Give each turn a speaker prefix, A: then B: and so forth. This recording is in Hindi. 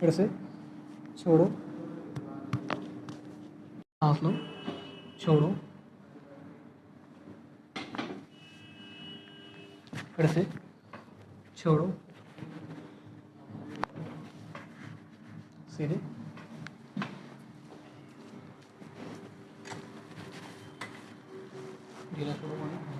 A: फिर से छोड़ो, सांस लो, छोड़ो, फिर से छोड़ो, सीधे, ढीला छोड़ो पानी।